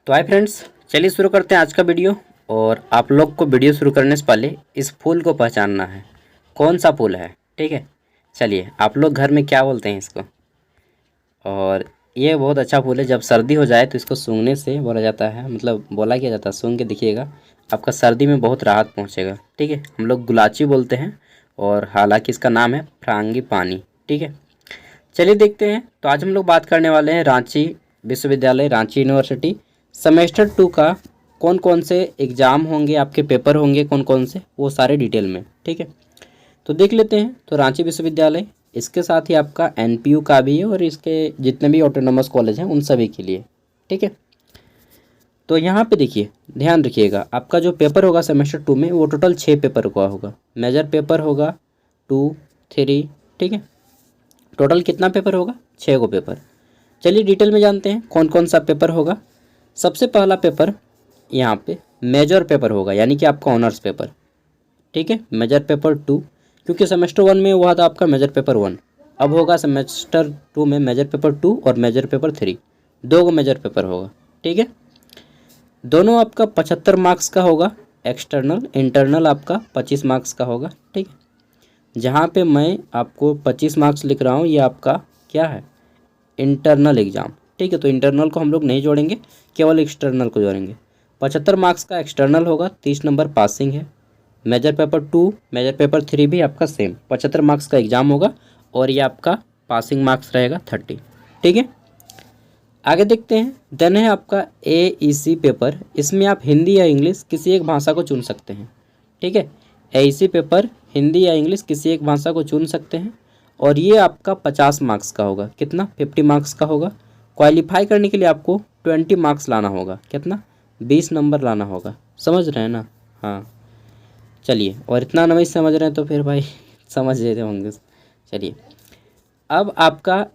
तो hi friends, चलिए शुरू करते हैं आज का वीडियो। और आप लोग को वीडियो शुरू करने से पहले इस फूल को पहचानना है, कौन सा फूल है। ठीक है, चलिए आप लोग घर में क्या बोलते हैं इसको। और ये बहुत अच्छा फूल है, जब सर्दी हो जाए तो इसको सूंघने से बोला जाता है, मतलब बोला किया जाता है, सूंघ के देखिएगा आपका सर्दी में बहुत राहत पहुँचेगा। ठीक है, हम लोग गुलाची बोलते हैं और हालांकि इसका नाम है फ्रांगीपानी। ठीक है, चलिए देखते हैं। तो आज हम लोग बात करने वाले हैं रांची विश्वविद्यालय, रांची यूनिवर्सिटी सेमेस्टर 2 का कौन कौन से एग्ज़ाम होंगे, आपके पेपर होंगे कौन कौन से, वो सारे डिटेल में। ठीक है, तो देख लेते हैं। तो रांची विश्वविद्यालय, इसके साथ ही आपका एनपीयू का भी है और इसके जितने भी ऑटोनोमस कॉलेज हैं उन सभी के लिए। ठीक है, तो यहाँ पे देखिए, ध्यान रखिएगा, आपका जो पेपर होगा सेमेस्टर 2 में वो टोटल 6 पेपर का होगा। मेजर पेपर होगा 2, 3। ठीक है, टोटल कितना पेपर होगा? 6 गो पेपर। चलिए डिटेल में जानते हैं कौन कौन सा पेपर होगा। सबसे पहला पेपर यहाँ पे मेजर पेपर होगा, यानी कि आपका ऑनर्स पेपर। ठीक है, मेजर पेपर 2, क्योंकि सेमेस्टर 1 में हुआ था आपका मेजर पेपर 1, अब होगा सेमेस्टर 2 में मेजर पेपर 2 और मेजर पेपर 3। 2 गो मेजर पेपर होगा। ठीक है, दोनों आपका 75 मार्क्स का होगा। एक्सटर्नल, इंटरनल आपका 25 मार्क्स का होगा। ठीक है, जहाँ पे मैं आपको 25 मार्क्स लिख रहा हूँ, ये आपका क्या है? Internal exam. ठीक है, तो इंटरनल को हम लोग नहीं जोड़ेंगे, केवल एक्सटर्नल को जोड़ेंगे। 75 मार्क्स का एक्सटर्नल होगा, 30 नंबर पासिंग है। मेजर पेपर 2, मेजर पेपर 3 भी आपका सेम 75 मार्क्स का एग्ज़ाम होगा और ये आपका पासिंग मार्क्स रहेगा 30। ठीक है, आगे देखते हैं। देन है आपका एईसी पेपर, इसमें आप हिंदी या इंग्लिश किसी एक भाषा को चुन सकते हैं। ठीक है, एईसी पेपर हिंदी या इंग्लिश किसी एक भाषा को चुन सकते हैं और ये आपका 50 मार्क्स का होगा। कितना? 50 मार्क्स का होगा। क्वालिफाई करने के लिए आपको 20 मार्क्स लाना होगा। कितना? 20 नंबर लाना होगा। समझ रहे हैं ना? हाँ, चलिए, और इतना नहीं समझ रहे हैं तो फिर भाई समझ लेते होंगे। चलिए, अब आपका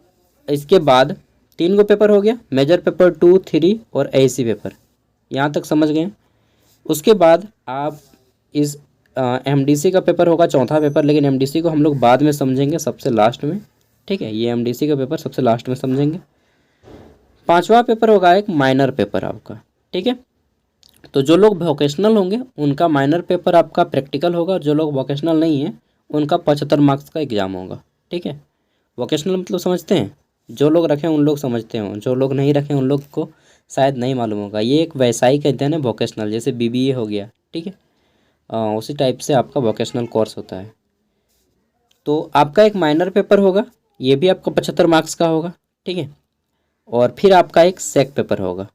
इसके बाद 3 गो पेपर हो गया, मेजर पेपर 2, 3 और एईसी पेपर। यहाँ तक समझ गए। उसके बाद आप इस एमडीसी का पेपर होगा, चौथा पेपर, लेकिन एमडीसी को हम लोग बाद में समझेंगे, सबसे लास्ट में। ठीक है, ये एमडीसी का पेपर सबसे लास्ट में समझेंगे। 5वां पेपर होगा एक माइनर पेपर आपका। ठीक है, तो जो लोग वोकेशनल होंगे उनका माइनर पेपर आपका प्रैक्टिकल होगा, और जो लोग वोकेशनल नहीं है उनका 75 मार्क्स का एग्ज़ाम होगा। ठीक है, वोकेशनल मतलब समझते हैं? जो लोग रखें उन लोग समझते हों, जो लोग नहीं रखें उन लोग को शायद नहीं मालूम होगा। ये एक वैसायिक अध्ययन है वोकेशनल, जैसे बीबीए हो गया। ठीक है, उसी टाइप से आपका वोकेशनल कोर्स होता है। तो आपका एक माइनर पेपर होगा, ये भी आपका 75 मार्क्स का होगा। ठीक है, और फिर आपका एक सेक पेपर होगा।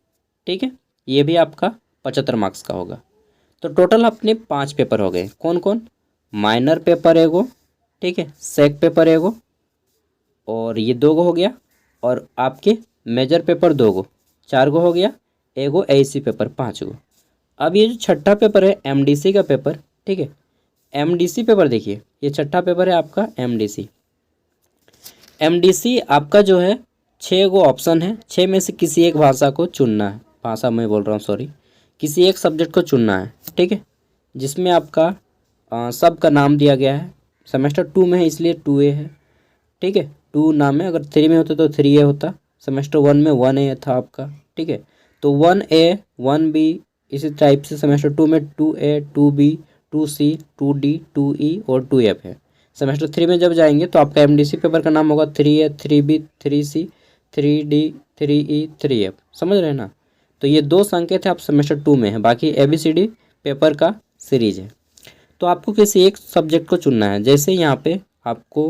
ठीक है, ये भी आपका 75 मार्क्स का होगा। तो टोटल अपने 5 पेपर हो गए। कौन कौन? माइनर पेपर एगो, ठीक है, सेक पेपर एगो, और ये 2 गो हो गया, और आपके मेजर पेपर 2 गो, 4 गो हो गया, एगो एईसी पेपर 5 गो। अब ये जो छठा पेपर है एमडीसी का पेपर। ठीक है, एमडीसी पेपर देखिए, ये छठा पेपर है आपका एमडीसी। एमडीसी आपका जो है 6 गो ऑप्शन है, 6 में से किसी एक भाषा को चुनना है। भाषा मैं बोल रहा हूँ, सॉरी, किसी एक सब्जेक्ट को चुनना है। ठीक है, जिसमें आपका सब का नाम दिया गया है। सेमेस्टर 2 में है इसलिए 2A है। ठीक है, 2 नाम है, अगर 3 में होता तो 3A होता। सेमेस्टर 1 में 1A था आपका। ठीक है, तो 1A, 1B, इसी टाइप से सेमेस्टर 2 में 2A, 2B, 2C, 2D, 2E और 2F है। सेमेस्टर 3 में जब जाएंगे तो आपका एमडीसी पेपर का नाम होगा 3A, 3B, 3C, 3D, 3E, 3F। समझ रहे हैं ना? तो ये 2 संकेत है, आप सेमेस्टर 2 में है, बाकी ABCD पेपर का सीरीज है। तो आपको किसी एक सब्जेक्ट को चुनना है। जैसे यहाँ पे आपको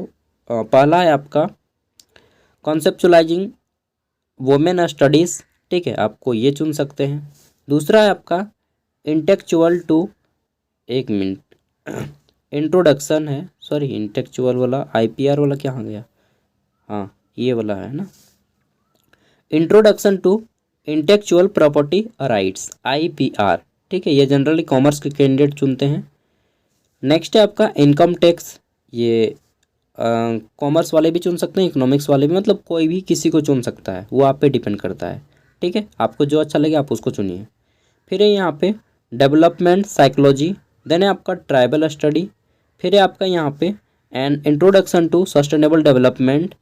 पहला है आपका कॉन्सेप्चुलाइजिंग वुमेन स्टडीज़। ठीक है, आपको ये चुन सकते हैं। दूसरा है आपका इंटेलेक्चुअल टू, एक मिनट, इंट्रोडक्शन है, सॉरी, इंटेलेक्चुअल वाला आईपीआर वाला क्या हो गया? हाँ, ये वाला है ना, introduction to intellectual property rights, IPR. ठीक है, ये जनरली कॉमर्स के कैंडिडेट चुनते हैं। नेक्स्ट है आपका इनकम टैक्स, ये कॉमर्स वाले भी चुन सकते हैं, इकोनॉमिक्स वाले भी, मतलब कोई भी किसी को चुन सकता है, वो आप पे डिपेंड करता है। ठीक है, आपको जो अच्छा लगे आप उसको चुनिए। फिर है यहाँ पे डेवलपमेंट साइकोलॉजी, देन है आपका ट्राइबल स्टडी, फिर है आपका यहाँ पे an introduction to sustainable development,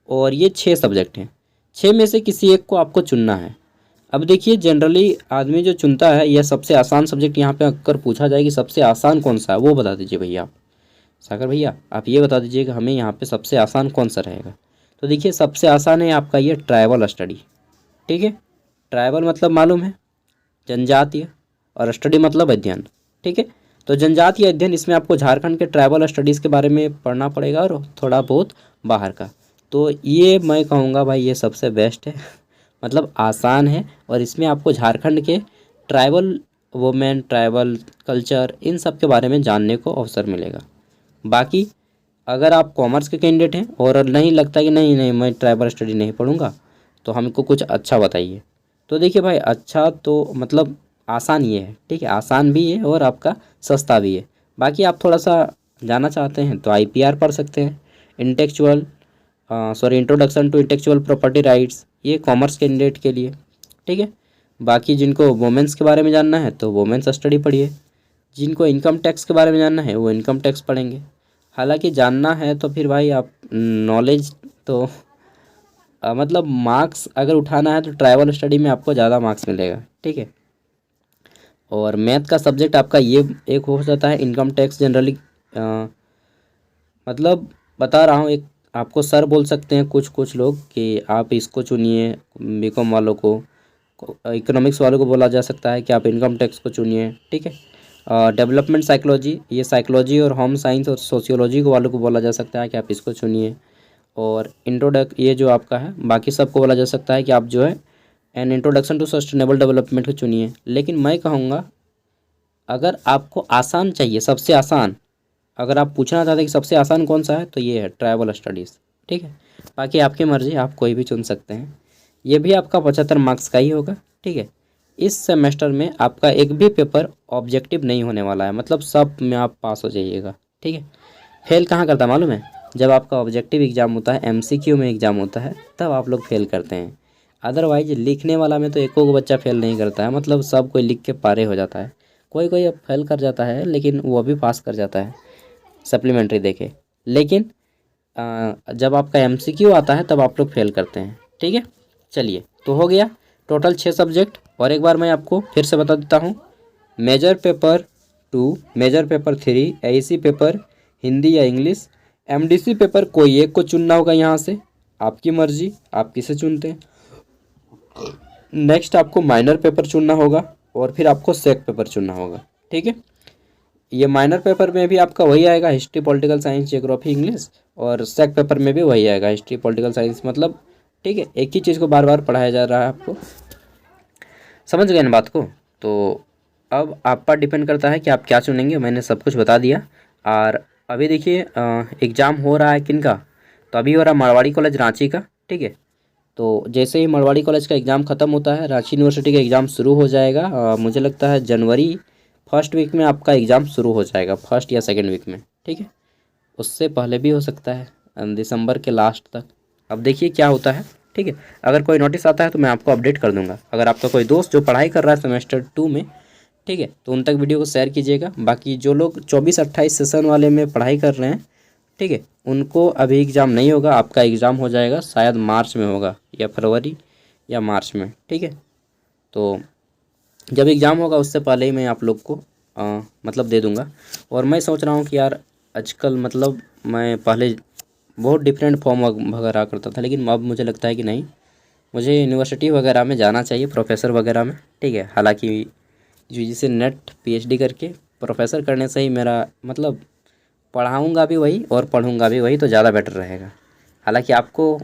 और ये 6 सब्जेक्ट हैं। 6 में से किसी एक को आपको चुनना है। अब देखिए जनरली आदमी जो चुनता है यह सबसे आसान सब्जेक्ट, यहाँ पे अगर पूछा जाए कि सबसे आसान कौन सा है वो बता दीजिए भैया आप। सागर भैया आप ये बता दीजिए कि हमें यहाँ पे सबसे आसान कौन सा रहेगा। तो देखिए सबसे आसान है आपका ये ट्राइबल स्टडी। ठीक है, ट्राइबल मतलब मालूम है जनजातीय, और स्टडी मतलब अध्ययन। ठीक है, तो जनजातीय अध्ययन इसमें आपको झारखंड के ट्राइबल स्टडीज़ के बारे में पढ़ना पड़ेगा और थोड़ा बहुत बाहर का। तो ये मैं कहूँगा भाई ये सबसे बेस्ट है मतलब आसान है, और इसमें आपको झारखंड के ट्राइबल वुमेन, ट्राइबल कल्चर, इन सब के बारे में जानने को अवसर मिलेगा। बाकी अगर आप कॉमर्स के कैंडिडेट हैं और नहीं लगता कि नहीं नहीं मैं ट्राइबल स्टडी नहीं पढ़ूंगा, तो हमको कुछ अच्छा बताइए। तो देखिए भाई अच्छा तो मतलब आसान ये है, ठीक है, आसान भी है और आपका सस्ता भी है। बाकी आप थोड़ा सा जानना चाहते हैं तो आईपीआर पढ़ सकते हैं, intellectual introduction to intellectual property rights, ये कॉमर्स कैंडिडेट के लिए। ठीक है, बाकी जिनको वोमेंस के बारे में जानना है तो वोमेंस स्टडी पढ़िए, जिनको इनकम टैक्स के बारे में जानना है वो इनकम टैक्स पढ़ेंगे। हालांकि जानना है तो फिर भाई आप नॉलेज तो मतलब मार्क्स अगर उठाना है तो ट्राइबल स्टडी में आपको ज़्यादा मार्क्स मिलेगा। ठीक है, और मैथ का सब्जेक्ट आपका ये एक हो जाता है इनकम टैक्स जनरली, मतलब बता रहा हूँ, एक आपको सर बोल सकते हैं कुछ कुछ लोग कि आप इसको चुनिए, बीकॉम वालों को, इकोनॉमिक्स वालों को बोला जा सकता है कि आप इनकम टैक्स को चुनिए। ठीक है, डेवलपमेंट साइकोलॉजी, ये साइकोलॉजी और होम साइंस और सोशियोलॉजी को वालों को बोला जा सकता है कि आप इसको चुनिए। और ये जो आपका है बाकी सबको बोला जा सकता है कि आप जो है an introduction to sustainable development को चुनिए। लेकिन मैं कहूँगा अगर आपको आसान चाहिए, सबसे आसान, अगर आप पूछना चाहते हैं कि सबसे आसान कौन सा है तो ये है ट्राइबल स्टडीज़। ठीक है, बाकी आपकी मर्ज़ी, आप कोई भी चुन सकते हैं। ये भी आपका 75 मार्क्स का ही होगा। ठीक है, इस सेमेस्टर में आपका एक भी पेपर ऑब्जेक्टिव नहीं होने वाला है, मतलब सब में आप पास हो जाइएगा। ठीक है, फेल कहाँ करता है मालूम है, जब आपका ऑब्जेक्टिव एग्ज़ाम होता है, एमसीक्यू में एग्ज़ाम होता है, तब आप लोग फेल करते हैं। अदरवाइज लिखने वाला में तो एको को बच्चा फेल नहीं करता है, मतलब सब कोई लिख के पारे हो जाता है। कोई कोई अब फेल कर जाता है लेकिन वो भी पास कर जाता है सप्लीमेंट्री देके। लेकिन जब आपका एमसीक्यू आता है तब आप लोग फेल करते हैं। ठीक है, चलिए तो हो गया टोटल 6 सब्जेक्ट। और एक बार मैं आपको फिर से बता देता हूँ, major paper 2, major paper 3, AEC paper Hindi या इंग्लिश, एमडीसी पेपर कोई एक को चुनना होगा यहाँ से, आपकी मर्जी आप किसे चुनते हैं। नेक्स्ट आपको माइनर पेपर चुनना होगा और फिर आपको सेक पेपर चुनना होगा। ठीक है, ये माइनर पेपर में भी आपका वही आएगा, history, political science, geography, English, और सेक पेपर में भी वही आएगा, हिस्ट्री, पॉलिटिकल साइंस, मतलब ठीक है एक ही चीज़ को बार बार पढ़ाया जा रहा है आपको। समझ गए ना बात को। तो अब आप पर डिपेंड करता है कि आप क्या चुनेंगे, मैंने सब कुछ बता दिया। और अभी देखिए एग्ज़ाम हो रहा है किन का, तो अभी हो रहा है मारवाड़ी कॉलेज रांची का। ठीक है, तो जैसे ही मारवाड़ी कॉलेज का एग्ज़ाम ख़त्म होता है रांची यूनिवर्सिटी का एग्ज़ाम शुरू हो जाएगा। मुझे लगता है जनवरी फर्स्ट वीक में आपका एग्ज़ाम शुरू हो जाएगा, फर्स्ट या सेकेंड वीक में। ठीक है, उससे पहले भी हो सकता है दिसंबर के लास्ट तक। अब देखिए क्या होता है। ठीक है, अगर कोई नोटिस आता है तो मैं आपको अपडेट कर दूंगा। अगर आपका कोई दोस्त जो पढ़ाई कर रहा है सेमेस्टर 2 में, ठीक है, तो उन तक वीडियो को शेयर कीजिएगा। बाकी जो लोग 24-28 सेशन वाले में पढ़ाई कर रहे हैं, ठीक है, उनको अभी एग्ज़ाम नहीं होगा, आपका एग्ज़ाम हो जाएगा शायद मार्च में होगा या फरवरी या मार्च में। ठीक है, तो जब एग्ज़ाम होगा उससे पहले ही मैं आप लोग को मतलब दे दूंगा। और मैं सोच रहा हूँ कि यार आजकल मतलब मैं पहले बहुत डिफरेंट फॉर्म वगैरह करता था, लेकिन अब मुझे लगता है कि नहीं, मुझे यूनिवर्सिटी वगैरह में जाना चाहिए, प्रोफेसर वगैरह में। ठीक है, हालांकि यूजी से नेट पीएचडी करके प्रोफेसर करने से ही मेरा मतलब पढ़ाऊँगा भी वही और पढ़ूँगा भी वही, तो ज़्यादा बेटर रहेगा। हालांकि आपको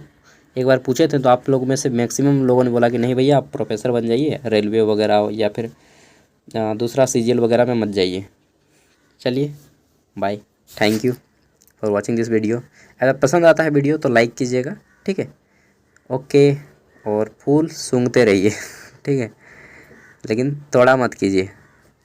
एक बार पूछे थे तो आप लोगों में से मैक्सिमम लोगों ने बोला कि नहीं भैया आप प्रोफेसर बन जाइए, रेलवे वगैरह या फिर दूसरा सीजीएल वगैरह में मत जाइए। चलिए bye, thank you for watching this video. अगर पसंद आता है वीडियो तो लाइक कीजिएगा। ठीक है, ओके, और फूल सूंघते रहिए ठीक है, लेकिन तोड़ा मत कीजिए।